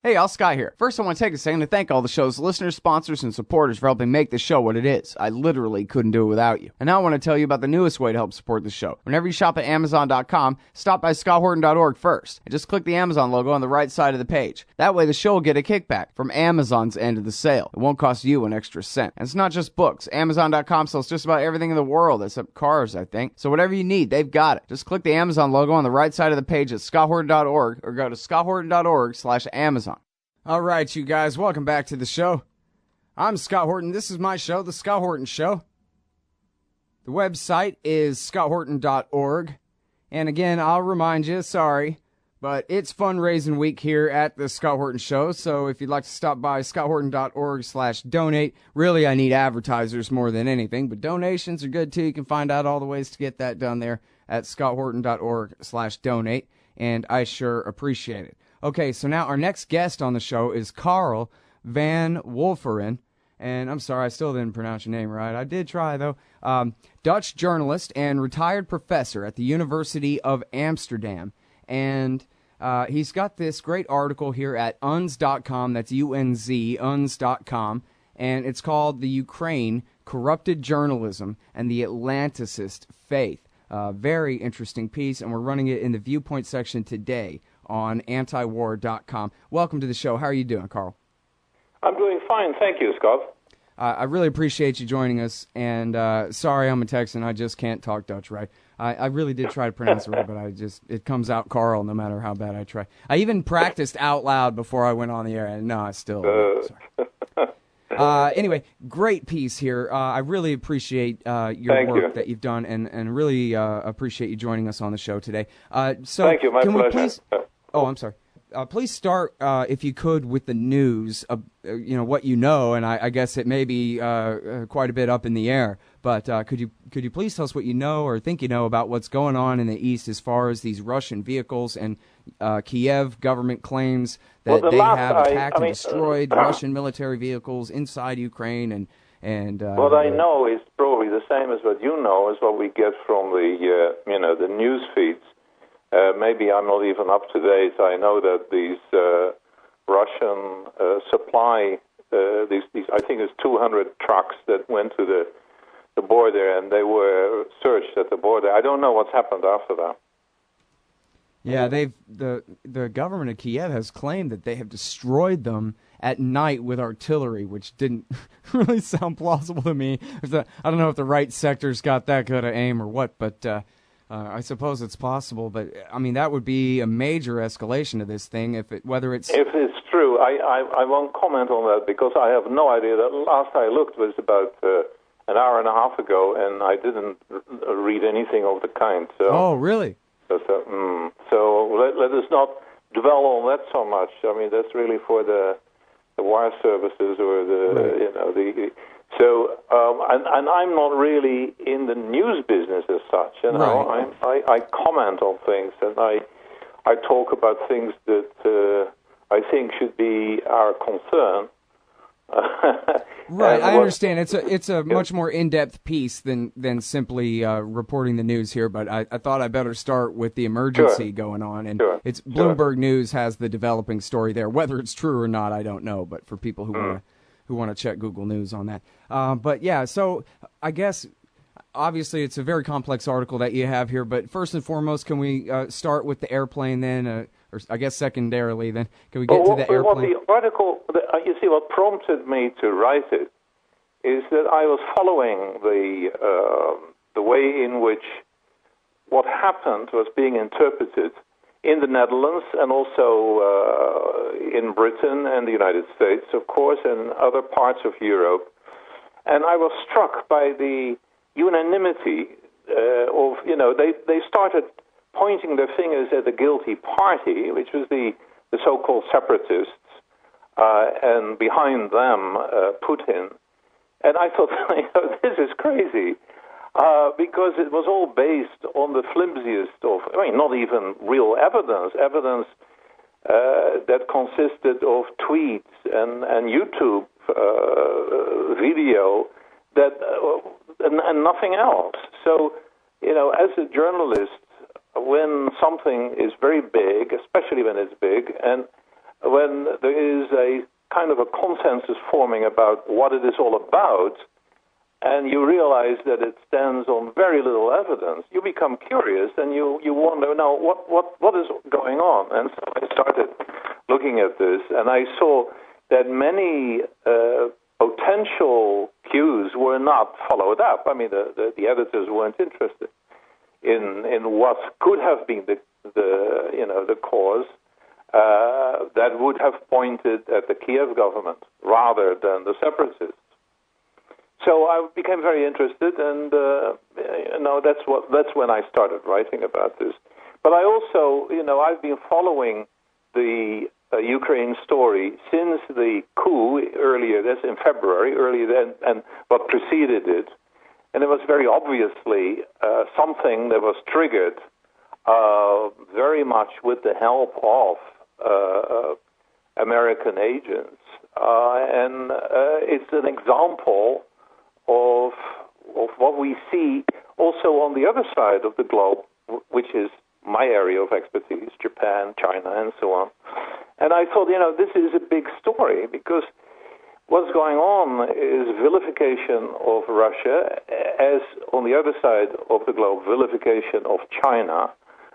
Hey, all Scott here. First, I want to take a second to thank all the show's listeners, sponsors, and supporters for helping make the show what it is. I literally couldn't do it without you. And now I want to tell you about the newest way to help support the show. Whenever you shop at Amazon.com, stop by ScottHorton.org first, and just click the Amazon logo on the right side of the page. That way, the show will get a kickback from Amazon's end of the sale. It won't cost you an extra cent. And it's not just books. Amazon.com sells just about everything in the world, except cars, I think. So whatever you need, they've got it. Just click the Amazon logo on the right side of the page at ScottHorton.org or go to ScottHorton.org/Amazon. All right, you guys, welcome back to the show. I'm Scott Horton. This is my show, The Scott Horton Show. The website is ScottHorton.org. And again, I'll remind you, sorry, but it's fundraising week here at the Scott Horton Show. So if you'd like to stop by ScottHorton.org/donate, really I need advertisers more than anything, but donations are good too. You can find out all the ways to get that done there at ScottHorton.org/donate, and I sure appreciate it. Okay, so now our next guest on the show is Karel Van Wolferen. And I'm sorry, I still didn't pronounce your name right. I did try, though. Dutch journalist and retired professor at the University of Amsterdam. And he's got this great article here at UNZ.com. That's UNZ, UNZ.com. And it's called The Ukraine, Corrupted Journalism and the Atlanticist Faith. Very interesting piece, and we're running it in the Viewpoint section today on antiwar.com. Welcome to the show. How are you doing, Karel? I'm doing fine. Thank you, Scott. I really appreciate you joining us, and sorry I'm a Texan. I just can't talk Dutch right. I really did try to pronounce it right, but it comes out Karel no matter how bad I try. I even practiced out loud before I went on the air, and no, I still... Sorry. Anyway, great piece here. I really appreciate your work that you've done, and really appreciate you joining us on the show today. So thank you. My pleasure. I'm sorry. Please start, if you could, with the news. What you know, and I guess it may be quite a bit up in the air. But could you please tell us what you know or think you know about what's going on in the East as far as these Russian vehicles and Kiev government claims that they have attacked and destroyed Russian military vehicles inside Ukraine and what I know is probably the same as what you know, is what we get from the news feeds. Maybe I'm not even up to date. I know that these Russian supply, these I think it's 200 trucks that went to the border, and they were searched at the border. I don't know what's happened after that. Yeah, the government of Kiev has claimed that they have destroyed them at night with artillery, which didn't really sound plausible to me. I don't know if the right sector's got that good of aim or what, but I suppose it's possible. But I mean, that would be a major escalation of this thing if it's true. I won't comment on that because I have no idea. The last I looked was about an hour and a half ago, and I didn't read anything of the kind. So. Oh, really? So let us not dwell on that so much. I mean, that's really for the wire services or So and I'm not really in the news business as such. You know, right. I comment on things, and I talk about things that I think should be our concern. Right, I understand. It's a much more in-depth piece than simply reporting the news here, but I thought I better start with the emergency going on. And it's Bloomberg News has the developing story there. Whether it's true or not, I don't know, but for people who want to check Google News on that. But yeah, so I guess obviously it's a very complex article that you have here, but first and foremost, can we start with the airplane then? Or I guess secondarily, then can we get to the airplane? The article, you see, what prompted me to write it is that I was following the way in which what happened was being interpreted in the Netherlands and also in Britain and the United States, of course, and other parts of Europe. And I was struck by the unanimity of, they started pointing their fingers at the guilty party, which was the so-called separatists, and behind them Putin. And I thought, this is crazy, because it was all based on the flimsiest of, not even real evidence that consisted of tweets and YouTube video and nothing else. So, as a journalist, when something is very big, especially when it's big, and when there is a kind of a consensus forming about what it is all about, and you realize that it stands on very little evidence, you become curious and you wonder, now, what is going on? And so I started looking at this, and I saw that many potential cues were not followed up. I mean, the editors weren't interested in what could have been the cause that would have pointed at the Kiev government rather than the separatists. So I became very interested, and that's when I started writing about this. But I also, I've been following the Ukraine story since the coup earlier. That's in February, earlier then, and what preceded it, and it was very obviously something that was triggered very much with the help of American agents, and it's an example of what we see also on the other side of the globe, which is my area of expertise, Japan, China, and so on. And I thought, this is a big story, because what's going on is vilification of Russia, as on the other side of the globe, vilification of China,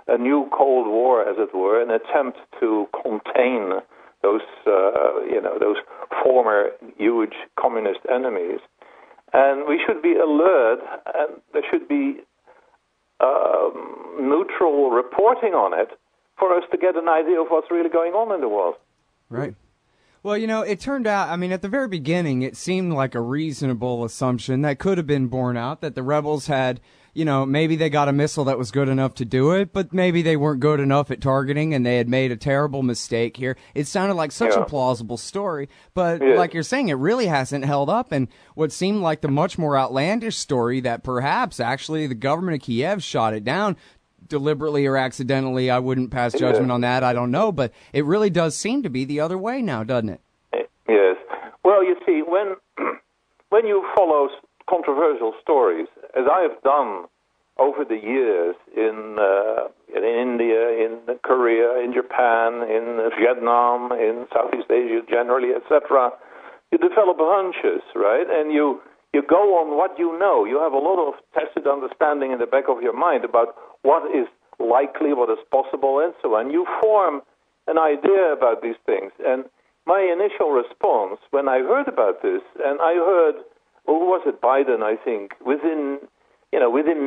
a new Cold War, as it were, an attempt to contain those former huge communist enemies. And we should be alert, and there should be neutral reporting on it for us to get an idea of what's really going on in the world. Right. Well, it turned out, at the very beginning, it seemed like a reasonable assumption that could have been borne out, that the rebels had, maybe they got a missile that was good enough to do it, but maybe they weren't good enough at targeting and they had made a terrible mistake here. It sounded like such a plausible story, but like you're saying, it really hasn't held up. And what seemed like the much more outlandish story that perhaps actually the government of Kiev shot it down, deliberately or accidentally, I wouldn't pass judgment on that, I don't know, but it really does seem to be the other way now, doesn't it? Yes. Well, you see, when you follow controversial stories, as I have done over the years in India, in Korea, in Japan, in Vietnam, in Southeast Asia generally, etc., you develop hunches, right? And you go on what you know. You have a lot of tacit understanding in the back of your mind about what is likely, what is possible, and so on. You form an idea about these things. And my initial response when I heard about this, and I heard, who was it, Biden, I think, within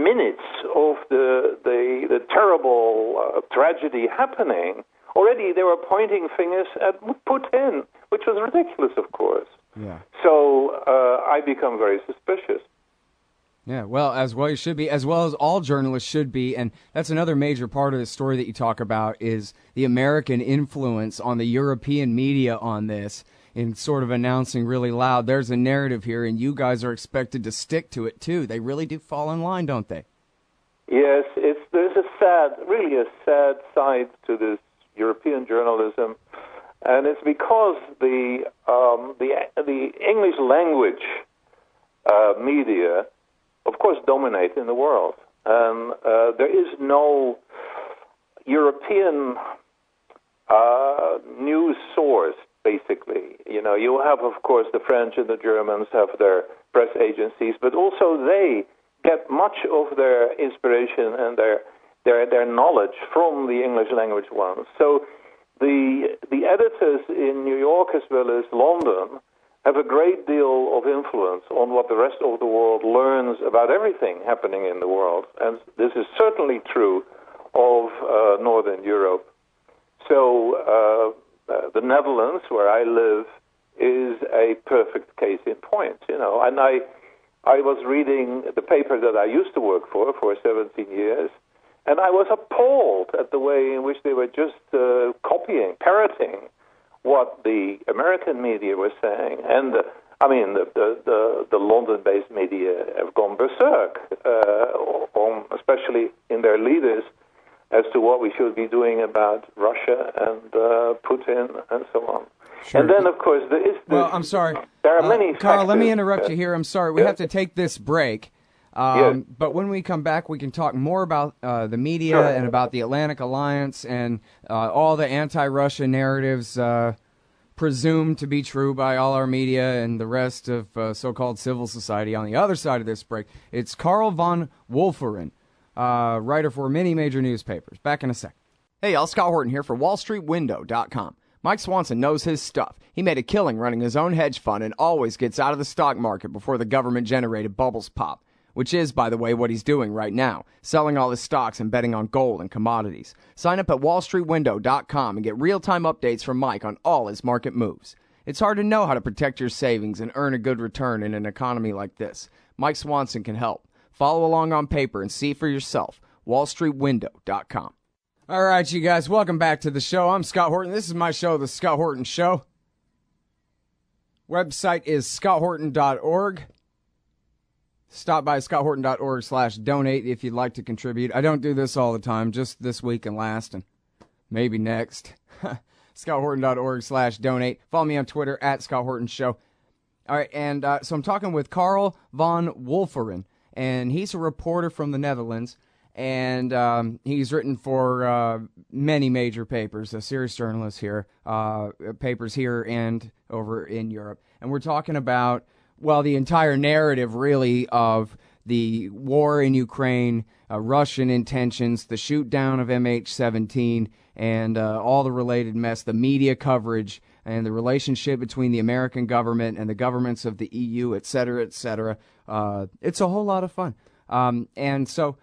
minutes of the terrible tragedy happening, already they were pointing fingers at Putin, which was ridiculous, of course. Yeah. So I become very suspicious. Yeah, well, as well you should be, as well as all journalists should be, and that's another major part of the story that you talk about is the American influence on the European media on this, in sort of announcing really loud, there's a narrative here, and you guys are expected to stick to it too. They really do fall in line, don't they? Yes, there's really a sad side to this European journalism, and it's because the English language media, of course, dominate in the world. And there is no European news source, basically. You have, of course, the French and the Germans have their press agencies, but also they get much of their inspiration and their knowledge from the English language ones. So the editors in New York as well as London have a great deal of influence on what the rest of the world learns about everything happening in the world. And this is certainly true of Northern Europe. So the Netherlands, where I live, is a perfect case in point, And I was reading the paper that I used to work for 17 years, and I was appalled at the way in which they were just parroting what the American media was saying. And the London-based media have gone berserk, especially in their leaders, as to what we should be doing about Russia and Putin and so on. Sure. And then, of course, Well, I'm sorry. There are many Karel, factors. let me interrupt you here. I'm sorry. We have to take this break. Yes. But when we come back, we can talk more about the media and about the Atlantic Alliance and all the anti-Russia narratives presumed to be true by all our media and the rest of so-called civil society. On the other side of this break, it's Karel Van Wolferen, writer for many major newspapers. Back in a sec. Hey, y'all, Scott Horton here for WallStreetWindow.com. Mike Swanson knows his stuff. He made a killing running his own hedge fund and always gets out of the stock market before the government-generated bubbles pop, which is, by the way, what he's doing right now, selling all his stocks and betting on gold and commodities. Sign up at WallStreetWindow.com and get real-time updates from Mike on all his market moves. It's hard to know how to protect your savings and earn a good return in an economy like this. Mike Swanson can help. Follow along on paper and see for yourself. WallStreetWindow.com. All right, you guys, welcome back to the show. I'm Scott Horton. This is my show, The Scott Horton Show. Website is scotthorton.org. Stop by scotthorton.org/donate if you'd like to contribute. I don't do this all the time, just this week and last, and maybe next. scotthorton.org/donate. Follow me on Twitter at Scott Horton Show. All right, and so I'm talking with Karel Van Wolferen, and he's a reporter from the Netherlands. And he's written for many major papers, a serious journalist here, papers here and over in Europe. And we're talking about, well, the entire narrative, really, of the war in Ukraine, Russian intentions, the shoot down of MH17, and all the related mess, the media coverage, and the relationship between the American government and the governments of the EU, et cetera, et cetera. It's a whole lot of fun. And so...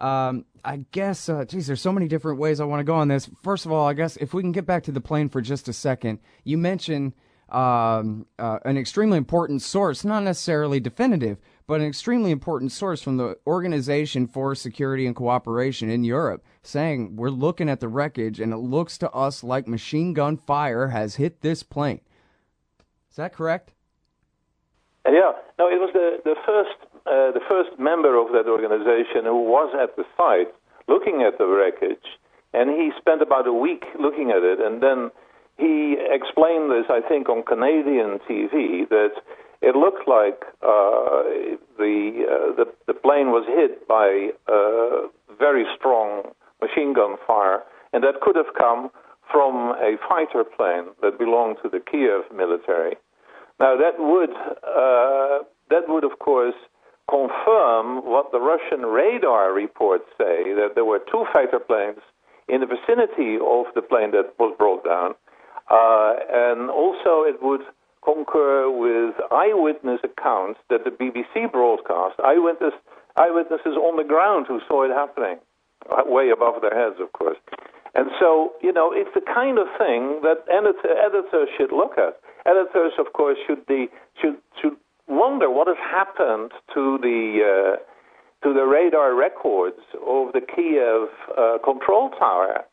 I guess, there's so many different ways I want to go on this. First of all, I guess if we can get back to the plane for just a second, you mentioned an extremely important source, not necessarily definitive, but an extremely important source from the Organization for Security and Cooperation in Europe, saying we're looking at the wreckage and it looks to us like machine gun fire has hit this plane. Is that correct? Yeah. No, it was the first member of that organization who was at the site looking at the wreckage, and he spent about a week looking at it, and then he explained this, I think, on Canadian TV, that it looked like the plane was hit by very strong machine gun fire, and that could have come from a fighter plane that belonged to the Kiev military. Now, that would, of course, confirm what the Russian radar reports say, that there were two fighter planes in the vicinity of the plane that was brought down. And also it would concur with eyewitness accounts that the BBC broadcast, eyewitnesses on the ground who saw it happening, way above their heads, of course. And so, it's the kind of thing that editors should look at. Editors, of course, should wonder what has happened to the radar records of the Kiev control tower.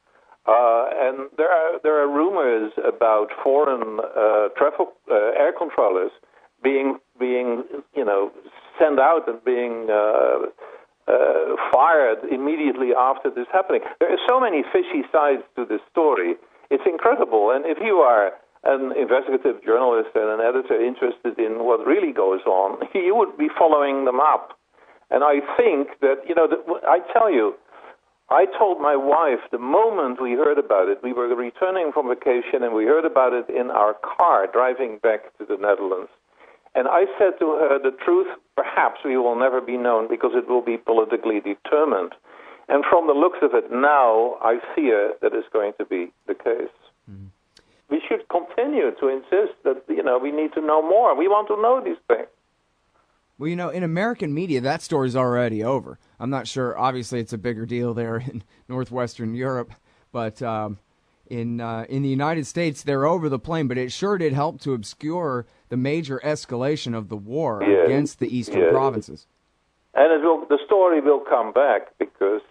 And there are rumors about foreign air controllers being sent out and being fired immediately after this happening. There are so many fishy sides to this story. It's incredible. And if you are an investigative journalist and an editor interested in what really goes on, you would be following them up. And I think that, I tell you, I told my wife the moment we heard about it, we were returning from vacation and we heard about it in our car driving back to the Netherlands. And I said to her, the truth, perhaps we will never be known because it will be politically determined. And from the looks of it now, I fear that is going to be the case. Mm-hmm. We should continue to insist that, we need to know more. We want to know these things. Well, in American media, that story's already over. I'm not sure. Obviously, it's a bigger deal there in northwestern Europe. But in the United States, they're over the plane. But it sure did help to obscure the major escalation of the war against the eastern provinces. And the story will come back because,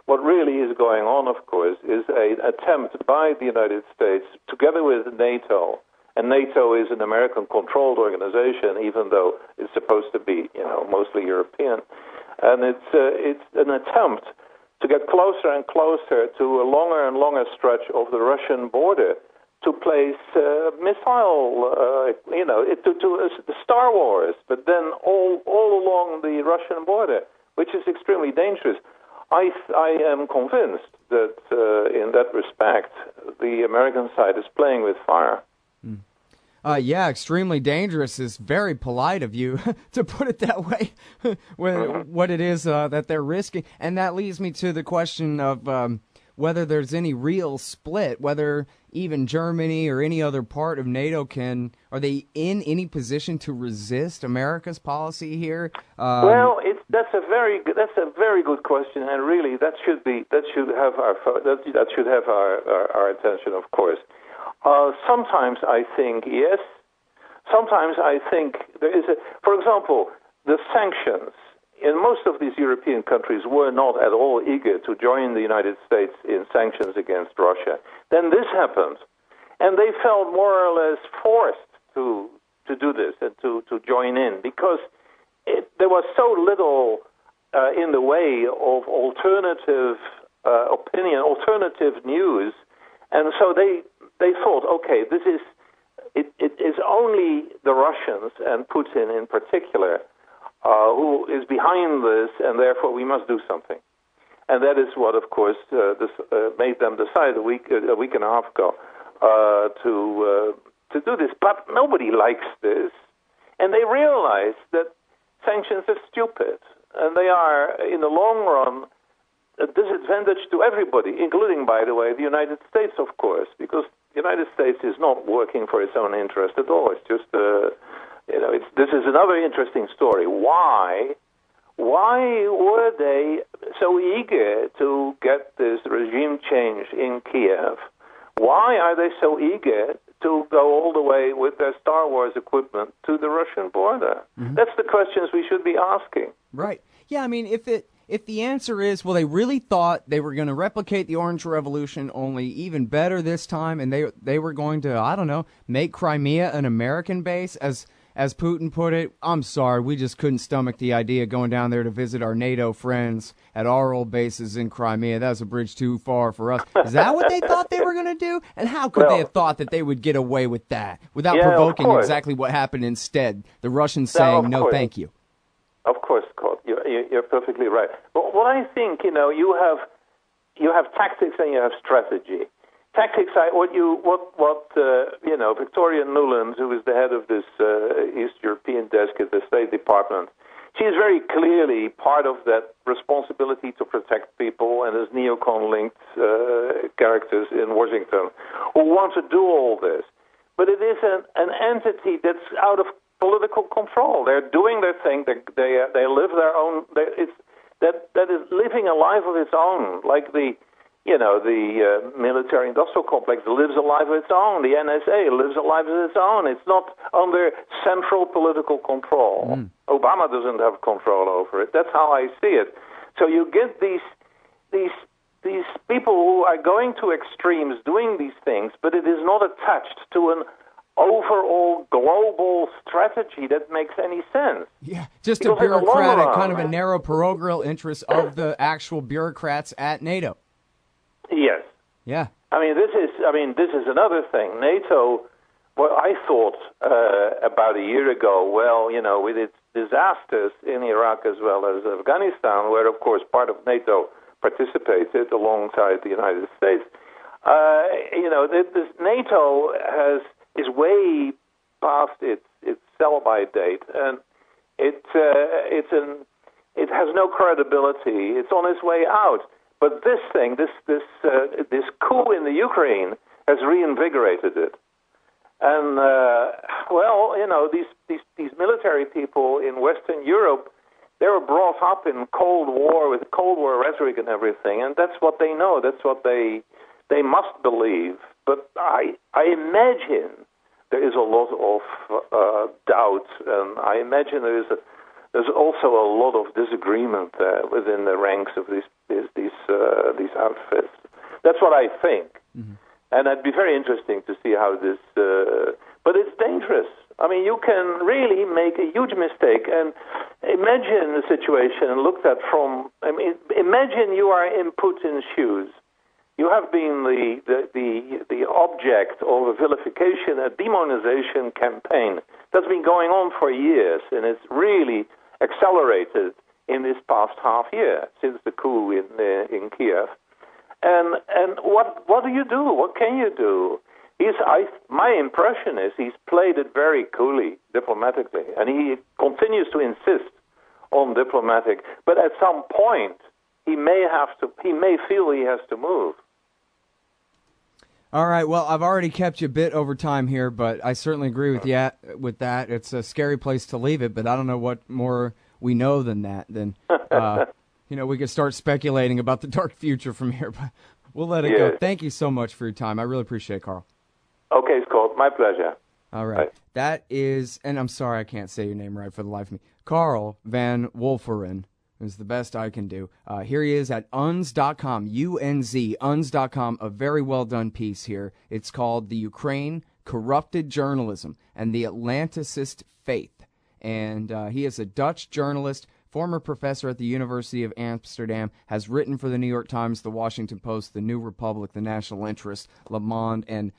what really is going on, of course, is an attempt by the United States, together with NATO, and NATO is an American-controlled organization, even though it's supposed to be, mostly European. And it's an attempt to get closer and closer to a longer and longer stretch of the Russian border to place missile, to the Star Wars, but then all along the Russian border, which is extremely dangerous. I am convinced that in that respect, the American side is playing with fire. Yeah, extremely dangerous is very polite of you to put it that way, what it is that they're risking. And that leads me to the question of whether there's any real split, whether even Germany or any other part of NATO are they in any position to resist America's policy here? Well, that's a very good question, and really that should have our attention, of course. Sometimes I think yes. Sometimes I think there is for example, the sanctions in most of these European countries were not at all eager to join the United States in sanctions against Russia. Then this happened, and they felt more or less forced to do this and to join in because there was so little in the way of alternative opinion, alternative news, and so they thought, okay, it is only the Russians and Putin in particular who is behind this, and therefore we must do something. And that is what, of course, this made them decide a week and a half ago to do this. But nobody likes this, and they realize that sanctions are stupid, and they are, in the long run, a disadvantage to everybody, including, by the way, the United States, of course, because the United States is not working for its own interest at all. It's just, this is another interesting story. Why were they so eager to get this regime change in Kiev? Why are they so eager to go all the way with their Star Wars equipment to the Russian border? Mm-hmm. That's the questions we should be asking. Right. Yeah, I mean, if the answer is, well, they really thought they were going to replicate the Orange Revolution, only even better this time, and they were going to, I don't know, make Crimea an American base, as Putin put it, I'm sorry, we just couldn't stomach the idea of going down there to visit our NATO friends at our old bases in Crimea. That was a bridge too far for us. Is that what they thought they were going to do? And how could they have thought that they would get away with that without provoking exactly what happened instead? The Russians saying, no, thank you. Of course, Scott, you're perfectly right. But what I think, you have tactics and you have strategy. Tactics, Victoria Nuland, who is the head of this East European desk at the State Department, she is very clearly part of that responsibility to protect people, and there's neocon-linked characters in Washington who want to do all this. But it is an entity that's out of political control. They're doing their thing. They live their own. That is living a life of its own, like the military-industrial complex lives a life of its own. The NSA lives a life of its own. It's not under central political control. Obama doesn't have control over it. That's how I see it. So you get these people who are going to extremes doing these things, but it is not attached to an overall global strategy that makes any sense. Yeah, just a bureaucratic, kind of a narrow parochial interest of the actual bureaucrats at NATO. Yes. Yeah. I mean, this is another thing. NATO, well, I thought about a year ago, with its disasters in Iraq as well as Afghanistan, where, of course, part of NATO participated alongside the United States, this NATO is way past its sell-by date, and it has no credibility. It's on its way out. But this thing, this coup in the Ukraine has reinvigorated it. And these military people in Western Europe, they were brought up in Cold War with Cold War rhetoric and everything, and that's what they know. That's what they must believe. But I imagine there is a lot of doubt, and I imagine there's also a lot of disagreement within the ranks of these outfits. That's what I think, and it'd be very interesting to see how this. But it's dangerous. I mean, you can really make a huge mistake. And imagine the situation looked at from. I mean, imagine you are in Putin's shoes, You have been the object of a vilification, a demonization campaign that's been going on for years, and it's really accelerated in this past half year since the coup in Kiev. And what do you do? What can you do? My impression is he's played it very coolly, diplomatically, and he continues to insist on diplomatic. But at some point, he may feel he has to move. All right, well, I've already kept you a bit over time here, but I certainly agree with you with that. It's a scary place to leave it, but I don't know what more we know than that. Then, we could start speculating about the dark future from here, but we'll let it go. Thank you so much for your time. I really appreciate it, Karel. Okay, Scott, my pleasure. All right. That is, and I'm sorry I can't say your name right for the life of me, Karel Van Wolferen. Is the best I can do. Here he is at UNZ.com, U-N-Z, UNZ.com, a very well-done piece here. It's called The Ukraine, Corrupted Journalism, and the Atlanticist Faith. And he is a Dutch journalist, former professor at the University of Amsterdam, has written for the New York Times, the Washington Post, the New Republic, the National Interest, Le Monde, and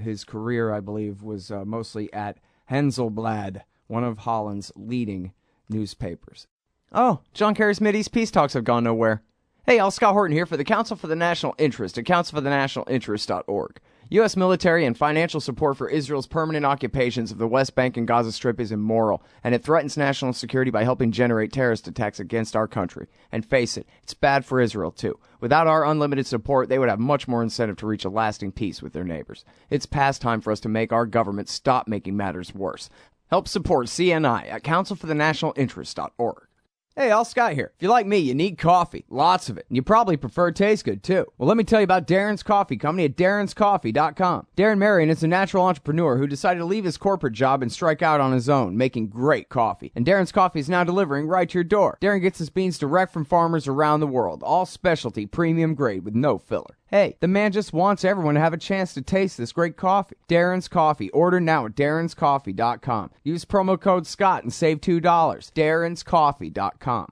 his career, I believe, was mostly at Henselblad, one of Holland's leading newspapers. Oh, John Kerry's Mideast Peace Talks have gone nowhere. Hey, y'all, Scott Horton here for the Council for the National Interest at councilforthenationalinterest.org. U.S. military and financial support for Israel's permanent occupations of the West Bank and Gaza Strip is immoral, and it threatens national security by helping generate terrorist attacks against our country. And face it, it's bad for Israel, too. Without our unlimited support, they would have much more incentive to reach a lasting peace with their neighbors. It's past time for us to make our government stop making matters worse. Help support CNI at councilforthenationalinterest.org. Hey, all Scott here. If you're like me, you need coffee. Lots of it. And you probably prefer it tastes good, too. Well, let me tell you about Darren's Coffee Company at darrenscoffee.com. Darren Marion is a natural entrepreneur who decided to leave his corporate job and strike out on his own, making great coffee. And Darren's Coffee is now delivering right to your door. Darren gets his beans direct from farmers around the world. All specialty, premium grade with no filler. Hey, the man just wants everyone to have a chance to taste this great coffee. Darren's Coffee. Order now at darrenscoffee.com. Use promo code SCOTT and save $2. darrenscoffee.com.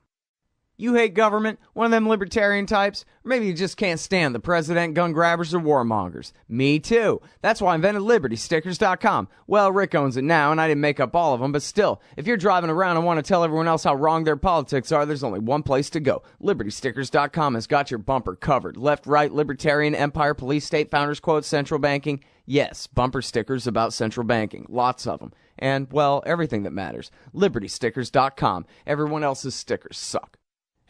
You hate government? One of them libertarian types? Or maybe you just can't stand the president, gun grabbers, or warmongers. Me too. That's why I invented LibertyStickers.com. Well, Rick owns it now, and I didn't make up all of them, but still, if you're driving around and want to tell everyone else how wrong their politics are, there's only one place to go. LibertyStickers.com has got your bumper covered. Left, right, libertarian, empire, police, state, founders, quotes, central banking. Yes, bumper stickers about central banking. Lots of them. And, well, everything that matters. LibertyStickers.com. Everyone else's stickers suck.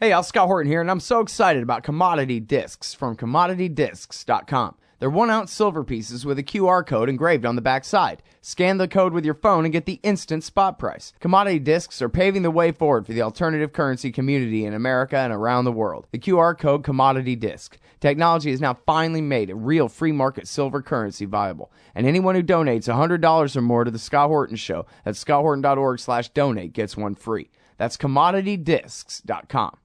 Hey, y'all, Scott Horton here, and I'm so excited about commodity discs from commoditydiscs.com. They're 1-ounce silver pieces with a QR code engraved on the back side. Scan the code with your phone and get the instant spot price. Commodity discs are paving the way forward for the alternative currency community in America and around the world. The QR code Commodity Disc. Technology has now finally made a real free market silver currency viable. And anyone who donates $100 or more to the Scott Horton Show at scotthorton.org/donate gets one free. That's commoditydiscs.com.